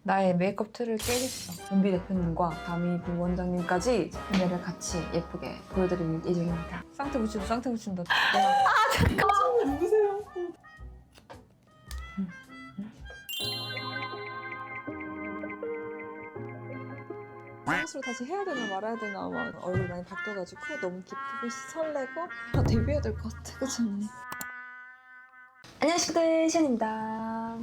나의 메이크업 틀을 깨겠어. 은비 대표님과 다미 부원장님까지 오늘을 같이 예쁘게 보여드릴 예정입니다. 쌍태 붙인다. 잠깐만 누구세요? 쌍수를 다시 해야 되나 말아야 되나 막 얼굴 많이 바뀌어가지고 너무 기쁘고 설레고 데뷔해야 될 것 같아. 그치 언니? 안녕하십니까, 시안입니다.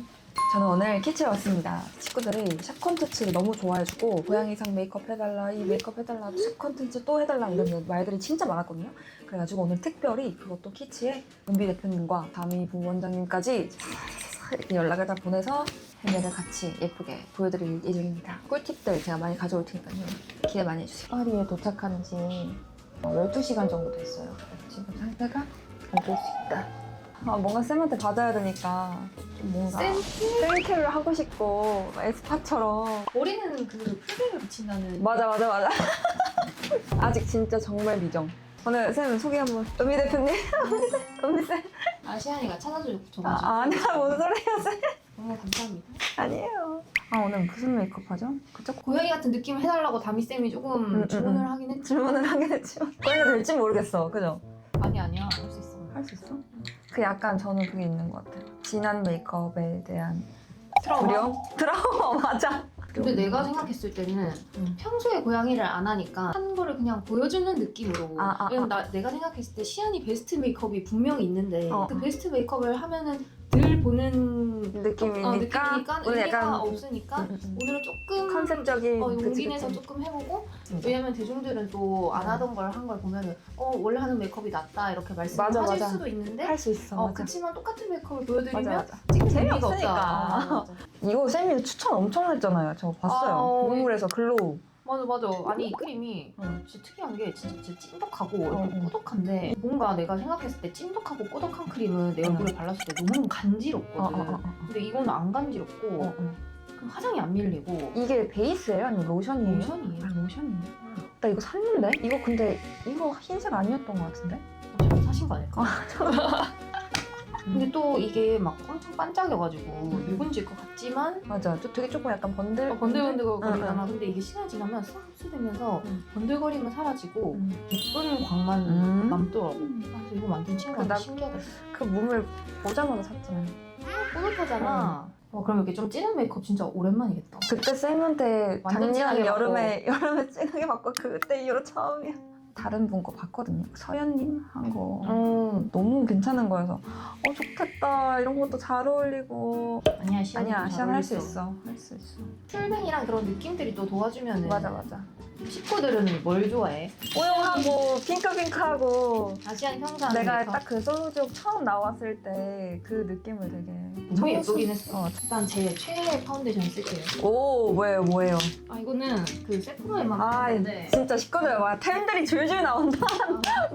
저는 오늘 키치에 왔습니다. 친구들이 샵 콘텐츠를 너무 좋아해주고 고양이상 메이크업 해달라, 이 메이크업 해달라, 샵 콘텐츠 또 해달라 이런 말들이 진짜 많았거든요. 그래가지고 오늘 특별히 그것도 키치에 은비 대표님과 다미 부원장님까지 이렇게 연락을 다 보내서 헤매를 같이 예쁘게 보여드릴 예정입니다. 꿀팁들 제가 많이 가져올 테니까요. 기대 많이 해주세요. 파리에 도착한 지 12시간 정도 됐어요. 지금 상태가 안 될 수 있다. 뭔가 쌤한테 받아야 되니까 좀 뭔가 쌤케어를 하고 싶고 에스파처럼. 머리는 그 풀뱅을 붙인다는. 맞아. 아직 진짜 정말 미정. 오늘 쌤 소개 한번. 은비 대표님. 은비쌤. 시안이가 찾아줘가지고. 아니야, 뭔 소리야 쌤. 너무 감사합니다. 아니에요. 오늘 무슨 메이크업 하죠? 그쵸? 고양이 같은 느낌을 해달라고 다미쌤이 조금 주문을 하긴 했지. 질문을 하긴 했지만 고양이가 될지 모르겠어. 그죠? 아니야 할 수 있어. 할 수 있어? 그 약간 저는 그게 있는 것 같아요. 진한 메이크업에 대한 트라우마? 두려움? 트라우마 맞아. 근데 내가 생각했을 때는 평소에 고양이를 안 하니까 한 거를 그냥 보여주는 느낌으로. 왜냐면 내가 생각했을 때 시안이 베스트 메이크업이 분명히 있는데 그 베스트 메이크업을 하면은 늘 보는 느낌이니까 오늘 의미가 없으니까 오늘은 조금 컨셉적인 용기 내서 조금 해보고. 왜냐면 대중들은 또 안 하던 걸 한 걸 보면은 원래 하는 메이크업이 낫다 이렇게 말씀하실 수도 있는데 할 수 있어. 그치만 똑같은 메이크업을 보여드리면 맞아. 찍는 재미없으니까. 의미가 없다. 이거 쌤이 추천 엄청 했잖아요. 저 봤어요. 동물에서 글로우. 맞아. 아니 이 크림이 진짜 특이한 게 진짜 찐득하고 꾸덕한데 뭔가 내가 생각했을 때 찐득하고 꾸덕한 크림은 내 얼굴에 발랐을 때 너무 간지럽거든. 근데 이거는 안 간지럽고 그 화장이 안 밀리고. 이게 베이스예요? 아니면 로션이에요? 로션이에요. 로션이에요? 나 이거 샀는데? 이거 흰색 아니었던 것 같은데? 저 사신 거 아닐까? 근데 또 이게 막 엄청 반짝여가지고 묵은지일 것 같지만 맞아. 되게 조금 약간 번들번들거리잖아. 근데 이게 시간이 지나면 싹 흡수되면서 번들거림은 사라지고 예쁜 광만 남더라고. 그래서 이거 만든 친구가 신기하다. 그 몸을 보자마자 샀잖아요. 뿌듯하잖아. 그럼 이렇게 좀 진한 메이크업 진짜 오랜만이겠다. 그때 쌤한테 완전 작년 진하게 여름에 진하게 받고 그때 이후로 처음이야. 다른 분 거 봤거든요. 서연님 한 거. 너무 괜찮은 거여서 좋겠다. 이런 것도 잘 어울리고. 아니야 시안 할 수 있어. 할 수 있어. 풀뱅이랑 그런 느낌들이 또 도와주면은. 맞아. 식구들은 뭘 좋아해? 뽀용하고 핑크핑크하고. 아시안 평상. 내가 딱 그 솔로지옥 처음 나왔을 때 그 느낌을 되게 너무 예쁘긴 했어. 일단 제 최애 파운데이션 쓸게요. 오, 뭐예요? 이거는 그 세프로에만 파는데 진짜 식구들 와 템들이 줄줄 나온다.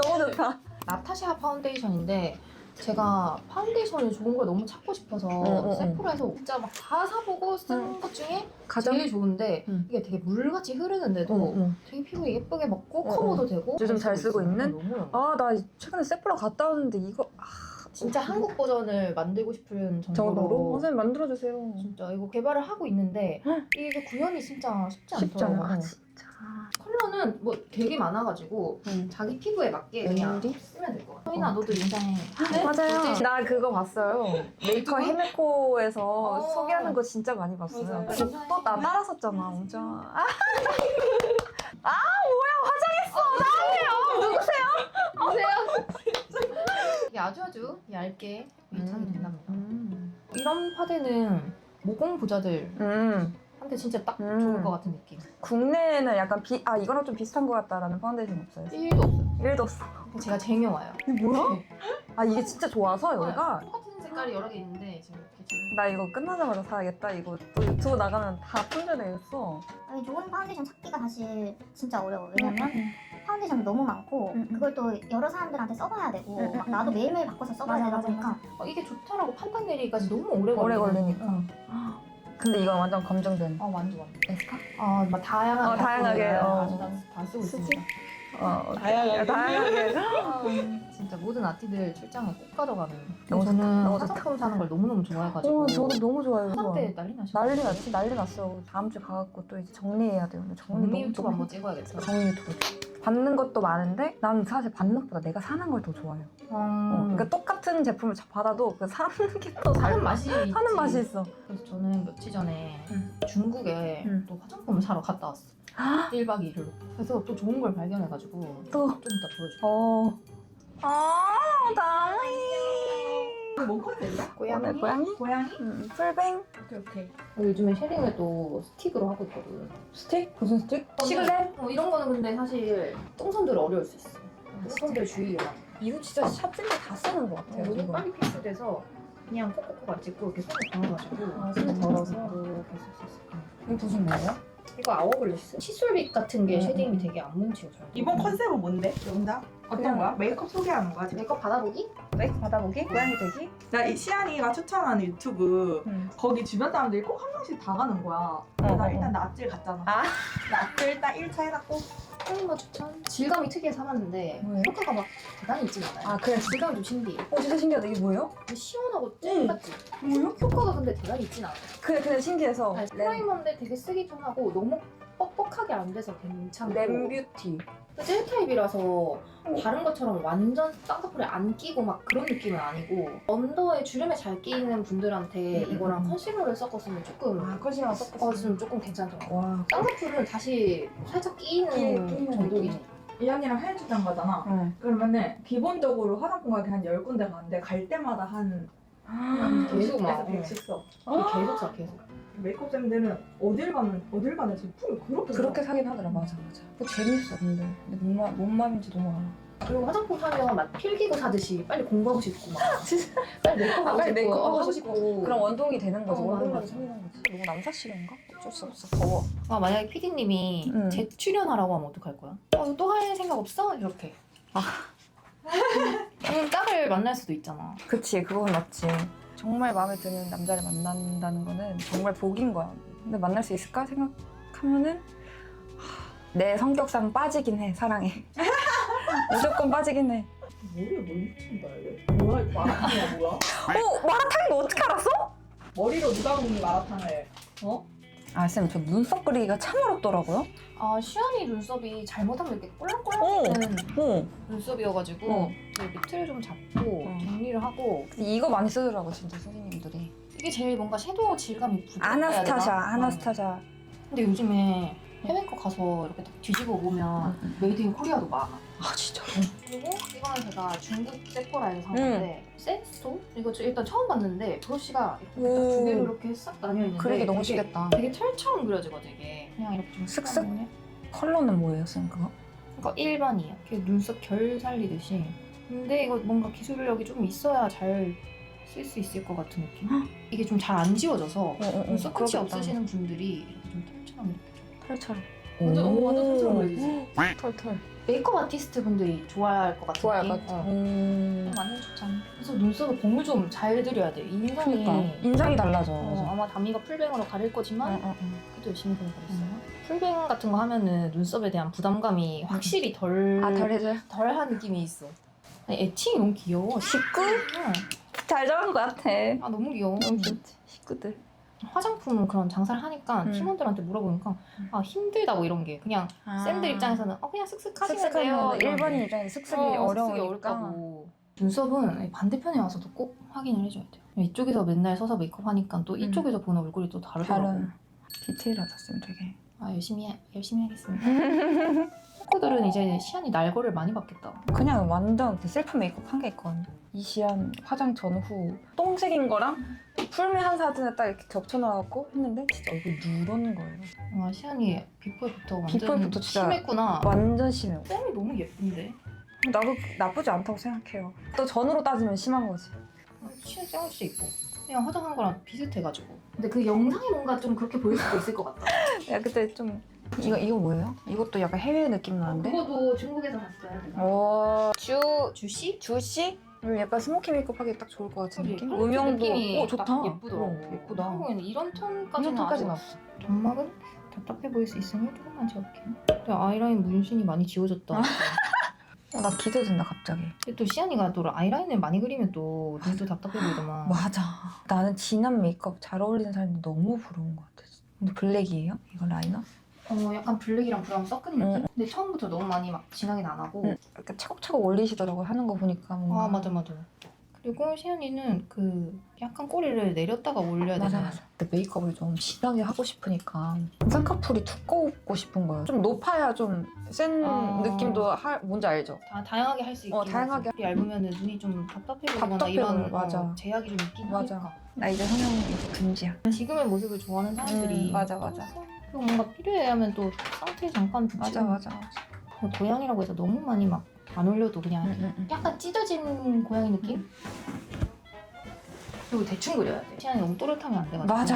너무 좋다. 나타샤 파운데이션인데 제가 파운데이션을 좋은 걸 너무 찾고 싶어서 세프로에서 진짜 막 다 사보고 쓴 것 중에 제일 좋은데 이게 되게 물같이 흐르는데도 되게 피부에 예쁘게 먹고 커버도 되고. 요즘 잘 쓰고 있는? 너무 나 최근에 세프라 갔다 왔는데 이거 진짜 한국 버전을 만들고 싶은 정도로. 선생님 만들어주세요. 진짜 이거 개발을 하고 있는데 이게 구현이 진짜 쉽지 않더라고요. 진짜. 컬러는 뭐 되게 많아가지고 자기 피부에 맞게 그냥 쓰면 될 것 같아. 소인아 너도 인상해. 맞아요. 나 그거 봤어요. 메이커 헤메코에서 소개하는 거 진짜 많이 봤어요. 맞아요. 또 나 따라 샀잖아, 엄청. 뭐야, 화장했어. 나예요. 누구세요? 이게 아주 얇게 밀착이 된답니다. 이런 파데는 모공 부자들한테 진짜 딱 좋을 것 같은 느낌. 국내에는 약간 이거랑 좀 비슷한 것 같다라는 파운데이션 없어요? 1도 없어요. 1도 없어. 제가 쟁여와요. 이게 뭐야? 이게 진짜 좋아서 여기가? 똑같은 색깔이 여러 개 있는데 지금 이렇게 쟁여. 나 이거 끝나자마자 사야겠다. 이거 또 유튜브 나가면 다 품절되겠어. 아니 좋은 파운데이션 찾기가 사실 진짜 어려워. 왜냐면 파운데이션이 너무 많고 그걸 또 여러 사람들한테 써봐야 되고 막 나도 매일매일 바꿔서 써봐야 되다 보니까 이게 좋다라고 판단 내리기까지 너무 오래 걸리니까. 근데 이건 완전 검증된 완전 에스파? 막 다양하게 다양하게, 아주 다 쓰고 있습니다. 다양하게. 진짜 모든 아티들 출장에 꼭 가져가는. 너무 저는 좋다. 너무 화장품 사는 걸 너무너무 좋아해가지고. 저도 너무 좋아요. 한때 난리 나셨어요. 난리 났어. 다음 주에 가갖고 또 이제 정리해야 돼요. 근데 정리 유튜브 한번 찍어야겠어. 정리 유튜브. 받는 것도 많은데 난 사실 받는 것보다 내가 사는 걸 더 좋아해요. 그러니까 똑같은 제품을 받아도 그 사는 게 더 사는 맛이 있지. 사는 맛이 있어. 그래서 저는 며칠 전에 응. 중국에 응. 또 화장품을 사러 갔다 왔어. 1박 2일로. 그래서 또 좋은 걸 발견해가지고 또. 좀 이따 보여줄게. 다행히. 뭔 컨셉이야? 오늘 고양이? 고양이? 풀뱅. 오케이. 요즘에 쉐딩을 또 스틱으로 하고 있거든. 스틱? 무슨 스틱? 시그널? 이런 거는 근데 사실 똥손들 어려울 수 있어. 똥손들 주의해라. 이거 진짜 샵들이 다 쓰는 것 같아요. 너무 지금. 빨리 필수돼서 그냥 콕콕콕 안 찍고 이렇게 손에 걸어가지고 손에 걸어서? 이렇게 썼었어. 이거 무슨 거예요? 이거 아워글리스? 칫솔빗 같은 게 응, 쉐딩이 응. 되게 안 뭉치고 잘. 이번 컨셉은 뭔데? 정답? 어떤 그냥- 거야? 메이크업 소개하는 거야 지금? 메이크업 받아보기? 메이크 받아보기? 고양이 되기? 나 이 시안이가 추천하는 유튜브 응. 거기 주변 사람들이 꼭 한 명씩 다 가는 거야. 나 일단 낯질 갔잖아. 아? 낯질 일단 1차 해놨고 뭐 추천? 질감이 특이해 사봤는데 뭐예요? 효과가 막 대단히 있진 않아요. 아 그래. 질감이 좀 신기해. 진짜 신기하다. 이게 뭐예요? 근데 시원하고 찐 같지? 효과가 근데 대단히 있진 않아. 그래 신기해서. 아니, 프라이머인데 되게 쓰기 편하고 너무 뻑뻑하게 안 돼서 괜찮고 램뷰티. 젤 타입이라서 다른 것처럼 완전 쌍꺼풀에 안 끼고 막 그런 느낌은 아니고 언더에 주름에 잘 끼는 분들한테 이거랑 컨실러를 섞었으면 조금 컨실러 었으면 조금 괜찮더라고. 와. 쌍꺼풀은 다시 살짝 끼는 끼는 정도이지. 이안이랑 하얀 출장 가잖아. 응. 그러면은 기본적으로 화장품 가게 한 10군데 가는데 갈 때마다 한 계속 막 100씩 써. 계속 사 계속. 메이크업쌤들은 어딜 가는 제품을 그렇게 사긴 하더라. 맞아. 그거 재밌어 근데. 근데 뭔 마음인지 너무 알아. 그리고 화장품 사면 막 필기고 사듯이 빨리 공부하고 싶고 막 빨리 메이크업 하고 빨리 싶고 메이크업 하고 하고 싶고. 싶고. 그럼 원동이 되는 거지. 어, 원동력이 맞아. 생기는 거지. 너무 남사시인가? 어쩔 수 없어. 더워. 만약에 PD님이 응. 재출연하라고 하면 어떡할 거야? 이거 또 할 생각 없어? 이렇게. 짝을 만날 수도 있잖아. 그치, 그건 맞지. 정말 마음에 드는 남자를 만난다는 거는 정말 복인 거야. 근데 만날 수 있을까 생각하면은 내 성격상 빠지긴 해, 사랑에. 무조건 빠지긴 해. 머리에 뭘 묻힌다 이게? 뭐야 이거 마라탕이야 뭐야? 마라탕인 거 어떻게 알았어? 머리로 누가 먹는 마라탕을 아, 쌤, 저 눈썹 그리기가 참 어렵더라고요. 아, 시안이 눈썹이 잘못하면 이렇게 꼴랑꼴랑거리는 어. 눈썹이어가지고 어. 그 밑을 좀 잡고 어. 정리를 하고 이거 많이 쓰더라고, 진짜 선생님들이. 이게 제일 뭔가 섀도우 질감이 부드러워야 되나? 아나스타샤. 근데 요즘에 해외 거 가서 이렇게 딱 뒤집어 보면 메이드 인 코리아도 많아. 아, 진짜. 그리고 이거는 제가 중국 세포라에서 산 건데 센스톤? 이거 일단 처음 봤는데 브러쉬가 이렇게 딱 두 개로 이렇게 싹 나뉘어 있는데 그러기 너무 되게- 쉽겠다. 되게 털처럼 그려지거든 이게. 그냥 이렇게 좀 슥슥? 쓱쓱. 컬러는 뭐예요, 쌤, 그거? 그러니까 일반이에요. 이렇게 눈썹 결 살리듯이. 근데 이거 뭔가 기술력이 좀 있어야 잘 쓸 수 있을 것 같은 느낌? 이게 좀 잘 안 지워져서 눈썹 끝이 그러겠다. 없으시는 분들이 이렇게 좀 털처럼 이렇게 좀. 털처럼. 완전 털처럼 보이지? 털털. 메이크업 아티스트 분들이 좋아할 것 같은 좋아할 느낌? 것 같아. 완전 좋잖아. 그래서 눈썹에 공을 좀 잘 들여야 돼. 인상이 그러니까. 인상이 달라져. 아마 다미가 풀뱅으로 가릴 거지만 응. 그래도 열심히 그려버렸어요. 풀뱅 같은 거 하면은 눈썹에 대한 부담감이 확실히 덜해져. 덜한 느낌이 있어. 아니, 애칭이 너무 귀여워. 식구? 응. 잘 정한 것 같아. 아 너무 귀여워. 식구들. 화장품 그런 장사를 하니까 음. 팀원들한테 물어보니까 아 힘들다 뭐 이런 게 그냥 쌤들 입장에서는 그냥 쓱쓱 하시면 돼요. 쓱쓱하면 일반인 입장에서 쓱쓱이 쓱쓱이 어려우니까. 어렵다고. 눈썹은 반대편에 와서도 꼭 확인을 해줘야 돼요. 이쪽에서 맨날 서서 메이크업 하니까 또 이쪽에서 보는 얼굴이 또 다르더라고. 다른 디테일하다 쌤 되게. 아 열심히 하겠습니다. 코들은 이제 시안이 날거를 많이 받겠다. 그냥 완전 그 셀프 메이크업 한 게 있거든요. 이시안 화장 전후 똥색인 거랑 풀메한 사진을 딱 이렇게 겹쳐놔갖고 했는데 진짜 얼굴 누런 거예요. 와 시안이 비포부터 완전 비포부터 진짜 심했구나. 완전 심해요. 쌤이 너무 예쁜데? 나도 나쁘지 않다고 생각해요. 또 전으로 따지면 심한 거지. 시안 짱 진짜 예뻐. 그냥 화장한 거랑 비슷해가지고. 근데 그 영상이 뭔가 좀 그렇게 보일 수도 있을 것 같다. 야 그때 좀 이거 뭐예요? 이것도 약간 해외 느낌 나는데? 그거도 중국에서 샀어요. 제가. 오 주시? 주시? 약간 스모키 메이크업 하기 딱 좋을 것 같은 느낌? 음영도 음영도 좋다. 예쁘더라고. 예쁘다. 한국에는 이런 톤까지는 이런 톤까지 아직 나왔어. 점막은 답답해 보일 수 있으니 조금만 지울게요. 근데 아이라인 문신이 많이 지워졌다. 나 기대된다 갑자기. 근데 또 시안이가 또 아이라인을 많이 그리면 또 눈도 답답해 보이더만. 맞아. 나는 진한 메이크업 잘 어울리는 사람이 너무 부러운 것 같아. 근데 블랙이에요? 이거 라이너? 약간 블랙이랑 브라운 섞은 느낌? 근데 처음부터 너무 많이 막 진하게 안 하고. 이렇게 차곡차곡 올리시더라고요. 하는 거 보니까 뭔가. 아 맞아. 그리고 시안이는 그 약간 꼬리를 내렸다가 올려야 되나? 맞아. 근데 메이크업을 좀 진하게 하고 싶으니까 쌍꺼풀이 두껍고 싶은 거예요. 좀 높아야 좀 센 느낌도 뭔지 알죠? 다양하게 할 수 있게. 다양하게. 얇으면은 눈이 좀 답답해 보거나 답답해 이런 보여, 맞아. 제약이 좀 있긴 맞아. 하니까. 나 이제 성형 이제 금지야. 지금의 모습을 좋아하는 사람들이 맞아. 그리고 뭔가 필요해 하면 또 상태에 잠깐 붙이고 맞아. 고양이라고 해서 너무 많이 막 안 올려도 그냥 약간 찢어진 고양이 느낌? 그리고 대충 그려야 돼. 시안이 너무 또렷하면 안 돼가지고. 맞아.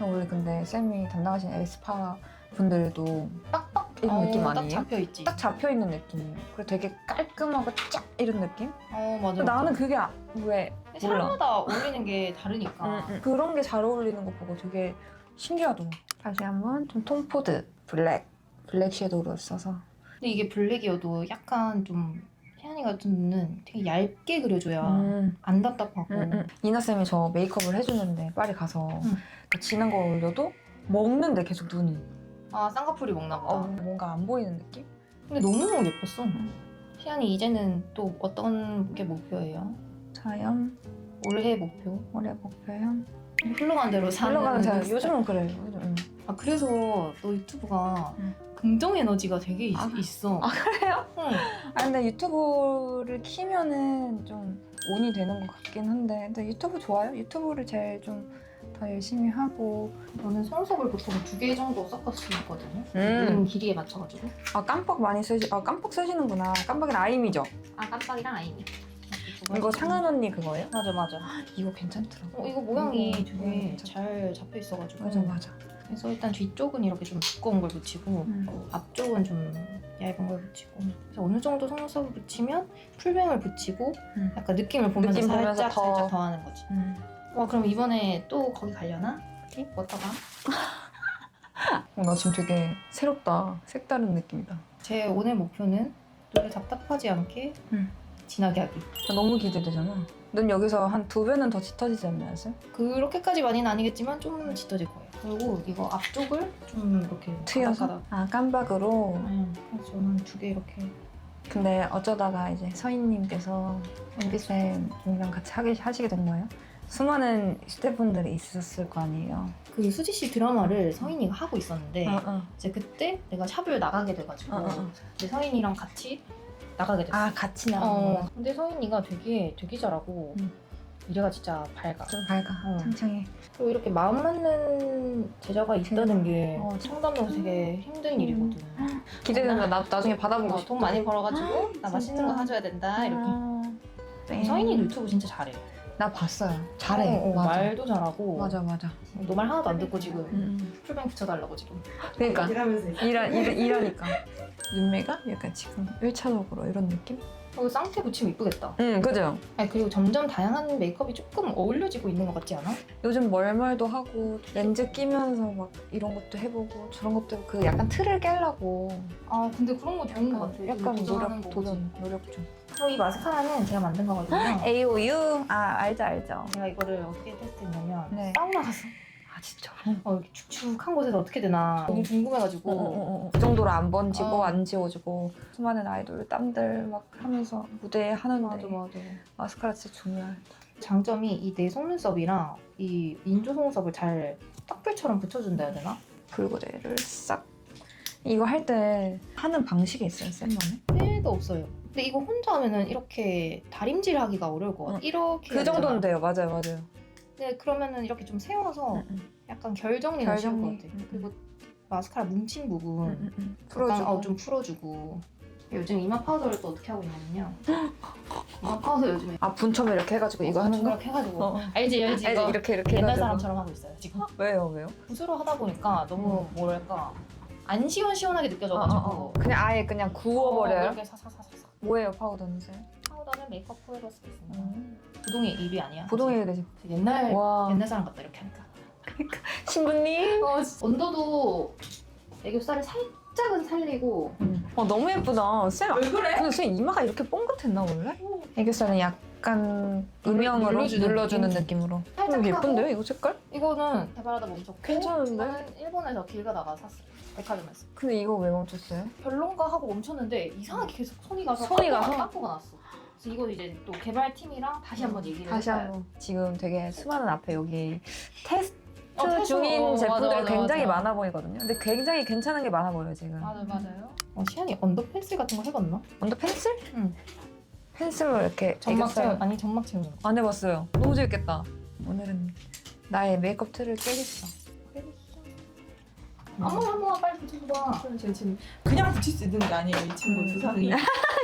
원래 근데 쌤이 담당하신 에스파 분들도 빡빡 이런 느낌 딱 아니에요? 잡혀있지. 딱 잡혀있는 느낌이에요. 그리고 되게 깔끔하고 쫙 이런 느낌? 맞아. 나는 그게 왜 몰라. 사람마다 어울리는 게 다르니까. 그런 게 잘 어울리는 거 보고 되게 신기하더라고. 다시 한번 좀 톰포드 블랙 섀도우로 써서. 근데 이게 블랙이어도 약간 좀 시안이 같은 눈은 되게 얇게 그려줘야 안 답답하고. 이나 쌤이 저 메이크업을 해주는데 파리 가서 그 진한 거 올려도 먹는데 계속 눈이 쌍꺼풀이 먹나 보다. 뭔가 안 보이는 느낌? 근데 너무 예뻤어. 시안이 이제는 또 어떤 게 목표예요? 자연 올해 목표? 올해 목표요? 흘러간 대로 사는. 흘러가는 자연. 스타일. 요즘은 그래요. 그래서 너 유튜브가 응. 긍정 에너지가 되게 있어. 그래요? 응. 근데 유튜브를 키면은 좀 온이 되는 것 같긴 한데 근데 유튜브 좋아요? 유튜브를 제일 좀 더 열심히 하고. 저는 속눈썹을 보통 2개 정도 섞어 쓰거든요. 음. 눈 길이에 맞춰가지고. 깜빡 많이 깜빡 쓰시는구나. 깜빡이는 아임이죠? 깜빡이랑 아이미. 이거 상한 언니 그거예요? 맞아. 이거 괜찮더라고. 이거 모양이 이거 되게 괜찮아. 잘 잡혀 있어가지고. 맞아. 그래서 일단 뒤쪽은 이렇게 좀 두꺼운 걸 붙이고 앞쪽은 좀 얇은 걸 붙이고. 그래서 어느 정도 속눈썹을 붙이면 풀뱅을 붙이고 약간 느낌을 보면서 느낌 보면서 살짝 더 하는 거지. 와 그럼 이번에 또 거기 가려나? 어떠가? 나 지금 되게 새롭다. 색다른 느낌이다. 제 오늘 목표는 눈이 답답하지 않게 진하게 하기. 너무 기대되잖아. 눈 여기서 한 2배는 더 짙어지지 않나요, 쌤? 그렇게까지 많이는 아니겠지만 좀 짙어질 거예요. 그리고 이거 앞쪽을 좀 이렇게 트여서? 깜박으로? 그래서 저는 2개 이렇게. 근데 어쩌다가 이제 서인님께서 은비쌤이랑 같이 하시게 된 거예요? 수많은 스태프분들이 있었을 거 아니에요? 그 수지 씨 드라마를 서인이가 하고 있었는데 이제 그때 내가 샵을 나가게 돼가지고 이제 서인이랑 같이 나가게 됐어. 같이 나가는 근데 서인이가 되게 잘하고 미래가 진짜 밝아. 좀 밝아, 창창해. 그리고 이렇게 마음 맞는 제자가 있다는 게 상담도 되게 힘든 일이거든. 기대된다. 나중에 받아보고 싶어. 돈 많이 벌어가지고 나 맛있는 거 사줘야 된다 이렇게. 서인이도 유튜브 진짜 잘해. 나 봤어요. 잘해. 맞아. 말도 잘하고. 맞아. 너 말 하나도 안 듣고 지금 풀뱅 붙여달라고 지금. 그러니까 이러면서 이러니까 눈매가 약간 지금 1차적으로 이런 느낌? 쌍태 붙이면 이쁘겠다. 그죠? 그리고 점점 다양한 메이크업이 조금 어울려지고 있는 것 같지 않아? 요즘 멀멀도 하고 렌즈 끼면서 막 이런 것도 해보고 저런 것도 그 약간 틀을 깨려고 근데 그런 거 좋은 것 같아. 약간 도전하는 노력 좀. 이 마스카라는 제가 만든 거거든요. AOU? 알죠. 제가 이거를 어떻게 테스트했냐면 네. 사우나 가서 진짜. 이렇게 축축한 곳에서 어떻게 되나 너무 궁금해가지고 그 정도로 안 번지고 어. 안 지워지고 수많은 아이돌 땀들 막 하면서 무대에 하는데 맞아. 마스카라 진짜 중요하다. 장점이 이 내 속눈썹이랑 이 인조 속눈썹을 잘 떡불처럼 붙여준다 해야 되나? 붉은애를 싹. 이거 할 때 하는 방식이 있어요, 쌤만에? 1도 없어요. 근데 이거 혼자 하면은 이렇게 다림질 하기가 어려울 것 같아. 이렇게 그 해야 되잖아. 정도는 돼요. 맞아요. 네, 그러면은 이렇게 좀 세워서 약간 결 정리는 쉬울 것 결정리. 같아. 그리고 마스카라 뭉친 부분 풀어주고. 약간, 좀 풀어주고. 요즘 이마 파우더를 또 어떻게 하고 있냐면요. 이마 파우더 요즘에 분처럼 이렇게 해가지고 이거 하는 거? 이렇게 해가지고 알지 이거 이렇게 옛날 해가지고. 사람처럼 하고 있어요 지금. 왜요? 붓으로 하다 보니까 너무 뭐랄까 안 시원시원하게 느껴져가지고 그냥 아예 그냥 구워버려요? 이렇게 사사사사. 뭐예요 파우더는? 파우더는 메이크업 후에로 쓰겠습니다. 부동의 일이 아니야. 부동이 되지. 옛날 와. 옛날 사람 같다 이렇게 하니까. 신부님. 언더도 애교살을 살짝은 살리고 너무 예쁘다. 쌤, 왜 그래? 근데 쌤 이마가 이렇게 뽕긋했나 원래? 애교살은 약간 음영으로 눌러주는 눌러주는 느낌으로. 살짝 예쁜데 하고 이거 색깔? 이거는 개발하다 멈췄고 괜찮은데? 이거는 일본에서 길 가다가 샀어. 백화점에서. 근데 이거 왜 멈췄어요? 별론가 하고 멈췄는데 이상하게 계속 손이 가서 손이 가서? 빵꾸가 났어. 그래서 이거 이제 또 개발팀이랑 다시 한번 얘기를 다시 해봐요. 한번. 지금 되게 수많은 앞에 여기 테스트 테스트. 중인 제품들이 맞아, 굉장히 맞아. 많아 보이거든요. 근데 굉장히 괜찮은 게 많아 보여요 지금. 맞아요. 시안이 언더 펜슬 같은 거 해봤나? 언더 펜슬? 응. 펜슬로 이렇게 애교살 아니 점막 채우는 거. 안 해봤어요. 너무 재밌겠다. 오늘은 나의 메이크업 틀을 깨겠어. 아무나 빨리 붙여봐. 제가 지금 그냥 붙일 수 있는 게 아니에요. 이 친구 두상이.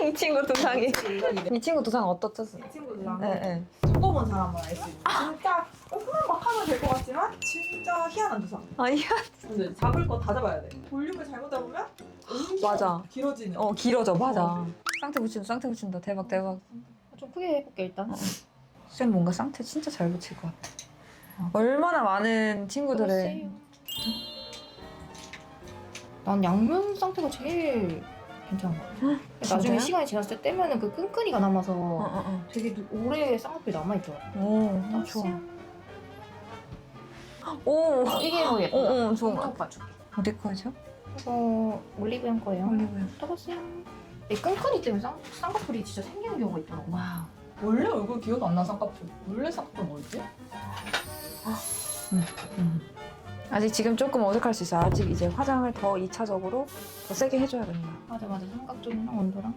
이 친구 두상이. 이 이 친구 두상 어떻죠? 친구 두상. 네. 겪어본 사람만 알 수 있는. 진짜 조금만 막 하면 될 것 같지만 진짜 희한한 두상. 아니야. 근데 잡을 거 다 잡아야 돼. 볼륨을 잘못 잡으면 맞아. 길어지는. 길어져. 맞아. 쌍태 붙인다. 대박. 좀 크게 해볼게 일단. 쌤 뭔가 쌍태 진짜 잘 붙일 것 같아. 얼마나 많은 친구들의 난 양면 상태가 제일 괜찮은 것 같아. 나중에 진짜요? 시간이 지났을 때 떼면은 그 끈끈이가 남아서 되게 오래 쌍꺼풀이 남아있더라고. 오, 좋아. 오, 이게 더 예뻐. 좋은 것 쪽 같아. 봐줄게. 어디 거죠? 이거 올리브영 거예요. 올리브영. 떠보세요. 이 끈끈이 때문에 쌍꺼풀이 진짜 생기는 경우가 있더라고. 와우. 원래 얼굴 기억 안 나 쌍꺼풀. 원래 쌍꺼풀 뭐였지? 아직 지금 조금 어색할 수 있어. 아직 이제 화장을 더 2차적으로 더 세게 해줘야 된다. 맞아. 삼각 쪽이랑 온도랑.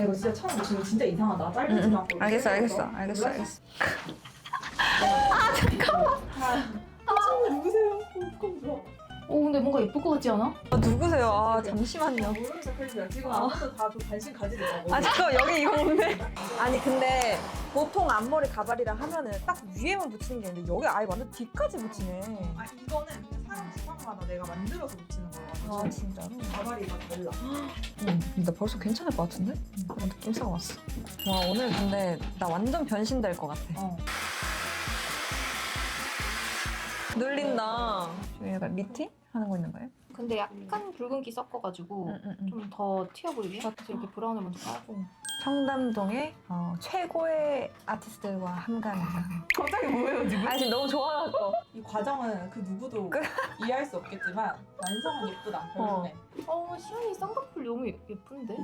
이거 진짜 처음 지금 진짜 이상하다. 짧지도 않고. 알겠어. 친구 누구세요? 어떡하면 좋아. 오 근데 뭔가 예쁠 것 같지 않아? 누구세요? 잠시만요. 모르겠어. 그래서 지금 아무도 다 관심 가지고 있다고. 잠깐 여기 이거 뭔데? 아니 근데 보통 앞머리 가발이라 하면은 딱 위에만 붙이는 게 있는데 여기 아예 완전 뒤까지 붙이네. 이거는 사람 지상마다 내가 만들어서 붙이는 거야. 진짜로? 가발이 막 달라. 나 벌써 괜찮을 것 같은데? 그런 느낌사가 왔어. 와 오늘 근데 나 완전 변신될 것 같아. 눌린다. 저희 약간 미팅 하는 거 있는 거예요? 근데 약간 붉은기 섞어가지고 좀 더 튀어 보이게 그래서 이렇게 브라운을 먼저 까고. 청담동의 최고의 아티스트들과 함께합니다. 갑자기 뭐예요 지금? 아 지금 너무 좋아갖고. 이 과정은 그 누구도 이해할 수 없겠지만 완성은 예쁘다. 별로네. 시안이 쌍꺼풀 너무 예쁜데?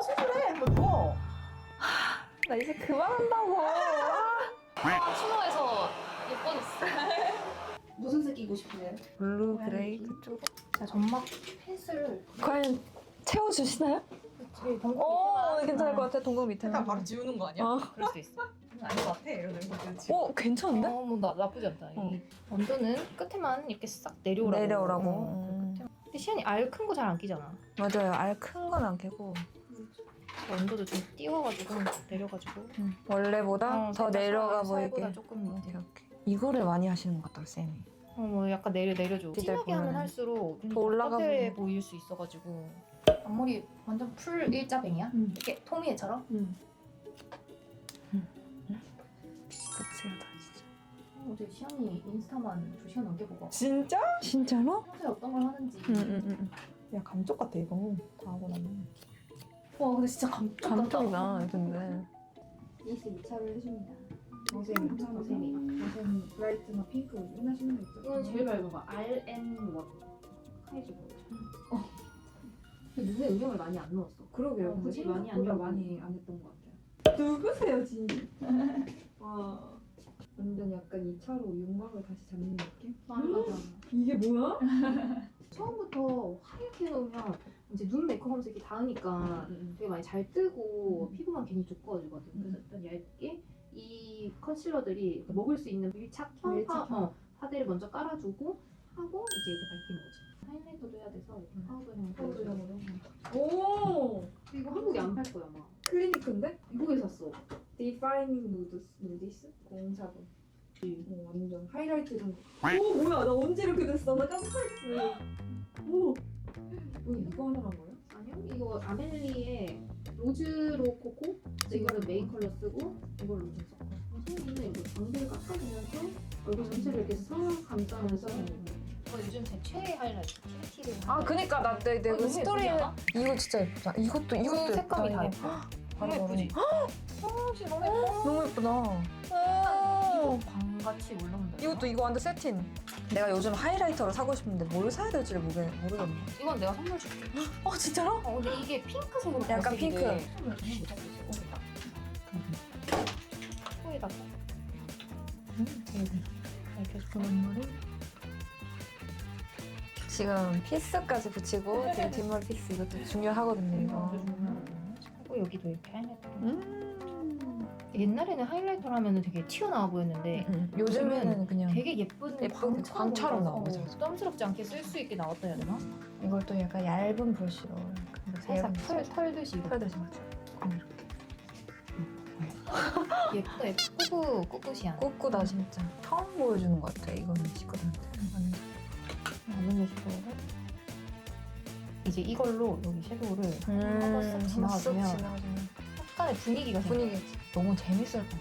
수술해. 한번 더. 나 이제 그만한다고. 신호에서 예뻐졌어. 무슨 색 끼고 싶으세요? 블루, 그레이 그쪽. 자 점막 펜슬 과연 채워주시나요? 제일 동공 괜찮을 것 같아. 동공 밑에. 일단 바로 지우는 거 아니야? 그럴 수 있어. 아닌 것 같아. 이러면서 지금. 괜찮은데? 뭐 나쁘지 않다. 이 원두는 끝에만 이렇게 싹 내려오라고. 내려오라고. 근데 시안이 알 큰 거 잘 안 끼잖아. 맞아요. 알 큰 건 안 캐고 원두도 좀 띄워가지고 내려가지고. 원래보다 더 내려가 보이게. 살보다 조금 밑에. 이렇게. 이거를 많이 하시는 것 같다, 쌤이. 뭐 약간 내려줘. 디테일 진하게 하면 보면은 할수록 더 올라가 해 보일 수 있어가지고. 앞머리 완전 풀 일자뱅이야? 이렇게 토미에처럼? 섹시하다, 진짜. 어제 시안이 인스타만 2시간 넘게 보고 진짜? 진짜로? 평소에 어떤 걸 하는지. 야 감쪽 같아 이거. 다 하고 나면. 와 근데 진짜 감동이다, 근데. 이스 2차를 해줍니다. 정샘이. 정샘 브라이트나 핑크 맨날 쓰는 거 있죠? 이건 제일 밝아봐. RN1 카이즈 뭐. 근데 눈에 음영을 많이 안 넣었어. 그러게요. 굳이 굳이 많이 생각보다 많이 안 했던 것 같아요. 누구세요, 진짜? 와, 완전 약간 2차로 윤곽을 다시 잡는 느낌? 맞아. 이게 뭐야? 처음부터 하얗게 해놓으면 이제 눈 메이크업 하면서 이렇게 닿으니까 되게 많이 잘 뜨고 피부만 괜히 두꺼워지거든. 그래서 일단 얇게 이 컨실러들이 먹을 수 있는 밀착형 밀착형. 파데를 먼저 깔아주고 하고 이제 이렇게 밝히는 거지. 하이라이터도 해야 돼서 이렇게 파우더형으로. 파우더형으로. 오! 이거 한국에 안 팔 거야 아마. 클리니크인데? 미국에 샀어. Defining Nudes 04번. 오, 완전 하이라이트 좀. 오, 뭐야? 나 언제 이렇게 됐어? 나 깜짝 놀랐어. 오! 이거 하나란 거예요? 아니요, 이거 아멜리의 로즈 로코코. 이거를 메인 컬러 쓰고 이걸 로즈 섞어. 선생님은 이거 광대를 깎아주면서 얼굴 전체를 이렇게 감싸면서 이거 요즘 제 최애 하이라이트 킬티를. 아 그니까 나 내가 너무 스토리에 예쁘지 않아? 이거 진짜 예쁘다. 이것도 색감이 다 예뻐. 예뻐. 바로 너무 예쁘지? 진짜 너무 예뻐. 너무 예쁘다. 이거 광같이 올라온다. 이거 완전 세팅. 내가 요즘 하이라이터를 사고 싶은데 뭘 사야 될지를 모르겠네. 이건 내가 선물 줄게. 진짜로? 근데 이게 핑크색으로 약간 발색이 핑크. 돼. 선물 좀 못 잡고 있어. 코에다가 이렇게 보는 머리. 지금 피스까지 붙이고 지금 뒷머리 피스 이것도 중요하거든요. 이거. 그리고 여기도 이렇게 하이라이터. 옛날에는 하이라이터를 하면 되게 튀어나와 보였는데 요즘에는 그냥 되게 예쁜 광처럼 나와. 맞아, 맞아. 부담스럽지 않게 쓸 수 있게 나왔다 해야 되나? 이걸 또 약간 얇은 브러쉬로 살짝 털듯이 이렇게. 털듯이 맞아. 예쁘다 예쁘고 꿋꿋이야. 꿋꿋다 진짜. 처음 보여주는 것 같아 이거는 친구들한테. 안으로 섀도우를 이제 이걸로 여기 섀도우를 한번 쓱 지나가주면 약간의 분위기가 분위기. 너무 재밌을 것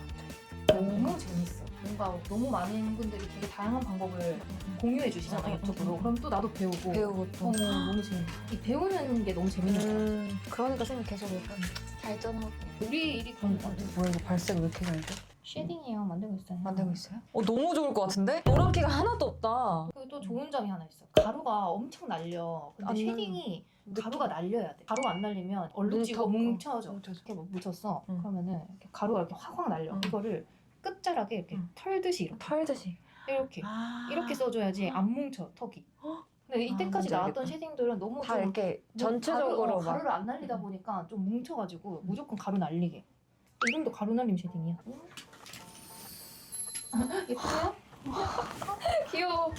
같아. 너무 재밌어. 뭔가 너무 많은 분들이 되게 다양한 방법을 공유해 주시잖아 유튜브로. 그럼 또 나도 배우고. 배우고 또. 너무 재밌어. 이 배우는 게 너무 재밌는 것 같아. 그러니까 쌤이 계속 약간 발전하고. 우리 일이 그런 것 같아. 뭐야 이거 발색 왜 이렇게 잘 돼? 쉐딩이에요. 만들고 있어요. 만들고 있어요? 너무 좋을 것 같은데? 노란기가 하나도 없다. 그리고 또 좋은 점이 하나 있어. 가루가 엄청 날려. 근데 안 쉐딩이 가루가 날려야 돼. 가루가 안 날리면 얼룩지고 뭉쳐져. 이렇게 뭐 묻혔어. 응. 그러면은 이렇게 가루가 이렇게 확확 날려. 응. 이거를 끝자락에 이렇게 털듯이 이렇게 털듯이. 이렇게 써줘야지 안 뭉쳐 턱이. 근데 이때까지 뭔지 나왔던 알겠다. 쉐딩들은 너무 다 좀 이렇게 뭐 전체적으로 막. 가루를 안 날리다 보니까 좀 뭉쳐가지고 무조건 가루 날리게. 이름도 가루 날림 쉐딩이야. 예쁘요? 귀여워.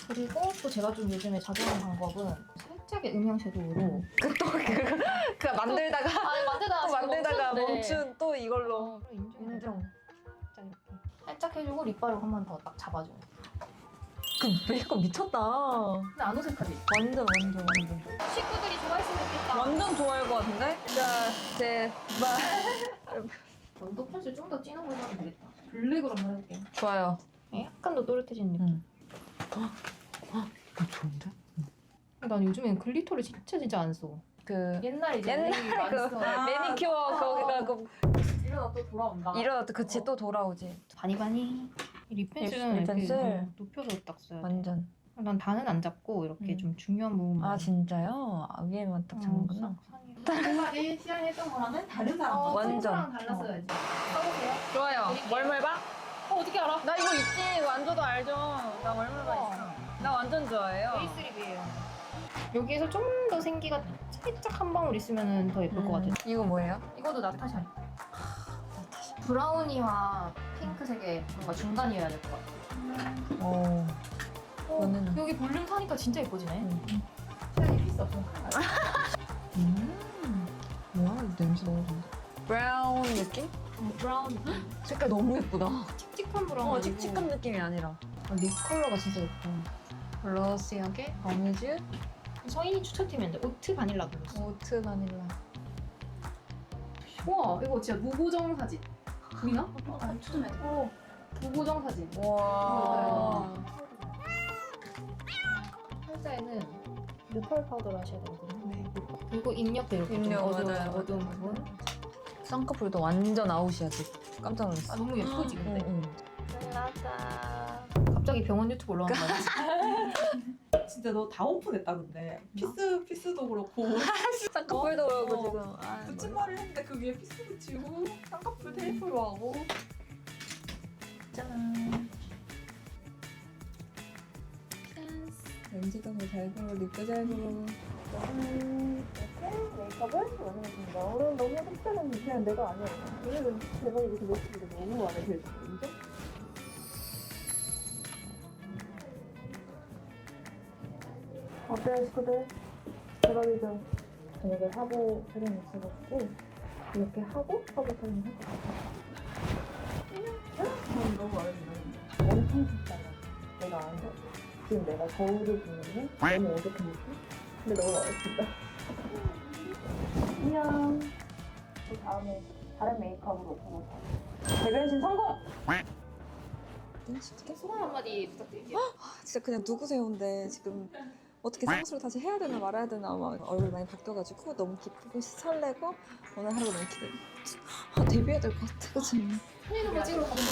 그리고 또 제가 좀 요즘에 자주 하는 방법은 살짝의 음영 섀도우로 그 만들다가 아니 만들다가 또 만들다가 멈췄는데. 멈춘 또 이걸로 인정. 살짝 이렇게 살짝 해주고 립바르 한 번 더 딱 잡아줘. 그 메이크업 미쳤다. 근데 안 어색하지? 완전. 식구들이 좋아했으면 좋겠다. 완전 좋아할 것 같은데? 자, 제발. 넌도 펜슬 좀 더 진한 걸로 하면 되겠다. 블랙으로 한번 해볼게. 좋아요. 약간 더 또렷해진 느낌. 좋은데? 난 요즘엔 글리터를 진짜 안 써. 그 옛날에 이제 옛날 많이 그 써. 매니큐어 거기가 그 이러다 또 돌아온다. 이러다 그치 또 돌아오지. 바니바니. 이 립펜슬은 립 펜슬. 이렇게 높여서 딱 써야 돼. 완전. 난 단은 안 잡고 이렇게 좀 중요한 부분만. 아 진짜요? 아, 위에만 딱 잡는구나. 한마디 시향했던 거랑은 다른 사람. 완전. 랑 달랐어야지. 써보세요. 좋아요. 멀멀바? 어떻게 알아? 나 이거 있지. 완저도 알죠. 나 멀멀바 있어. 나 완전 좋아해요. 베이스립이에요. 여기에서 좀 더 생기가 살짝 한 방울 있으면 더 예쁠 것 같아. 이거 뭐예요? 이것도 나타샤. 브라우니와 핑크색의 뭔가 중간이어야 될 것 같아. 오. 이거는 여기 볼륨 사니까 진짜 예뻐지네. 음. 피스 없으면 뭐야? 이 냄새 너무 좋은데. 브라운 느낌? 브라운 색깔 너무 예쁘다. 칙칙한 브라운. 칙칙한 느낌이 아니라. 립 컬러가 진짜 예뻐. 글로시하게 버뮤즈, 서인이 추천템인데 오트 바닐라 글로스. 오트 바닐라. 와 이거 진짜 무보정 사진. 보이나? 추천해. 무보정 사진. 와. 팔자에는 뮤펄 파우더를 하셔야 되거든요. 네. 그리고 입력도 이렇게 입력, 좀 맞아요. 어두운 부분. 쌍꺼풀도 완전 아웃이야 지금. 깜짝 놀랐어. 아 너무 예쁘지 근데. 응. 짜잔. 갑자기 병원 유튜브 올라간 거 아니지? 진짜 너 다 오픈했다 근데. 피스도 그렇고. 쌍꺼풀도 그러고 어. 지금. 아, 붙임머리를 했는데 그 위에 피스 붙이고 쌍꺼풀 테이프로 하고. 짠. 렌즈도 잘 그리고 립도 잘 그리고. 메이크업을 원해줍니다. 오늘 너무 색다른 그냥 내가 아니야. 오늘은 제가 이렇게 메이크업이 너무 마음에 들죠. 인정? 어때요 식구들? 대박이죠? 저녁에 화보 촬영 있어가지고 이렇게 하고 화보 촬영 할 거야. 너무 어렵네. 엄청 춥잖아. 내가 아는데 지금 내가 거울을 보면은 너무 어색한 느낌? 근데 너무 어렵다. 안녕. 그 다음에 다른 메이크업으로 보고 대변신 성공! 기대 쉽게. 소감 한마디 부탁드릴게요. 진짜 그냥 누구세요인데 지금 어떻게 상수를 다시 해야 되나 말아야 되나 막 얼굴 많이 바뀌어가지고 너무 기쁘고 설레고 오늘 하루가 너무 기대. 데뷔해야 될 것 같아. 그치? 사진 한번 찍으러 가보자.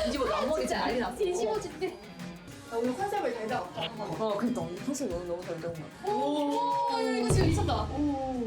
뒤집어 앞머리 진짜 난리 났어. 뒤집어진대. 나 오늘 컨셉을 잘 잡았다. 그니까 컨셉 너무 잘 잡은 것 같아. 오, 이거 지금 미쳤다. 오.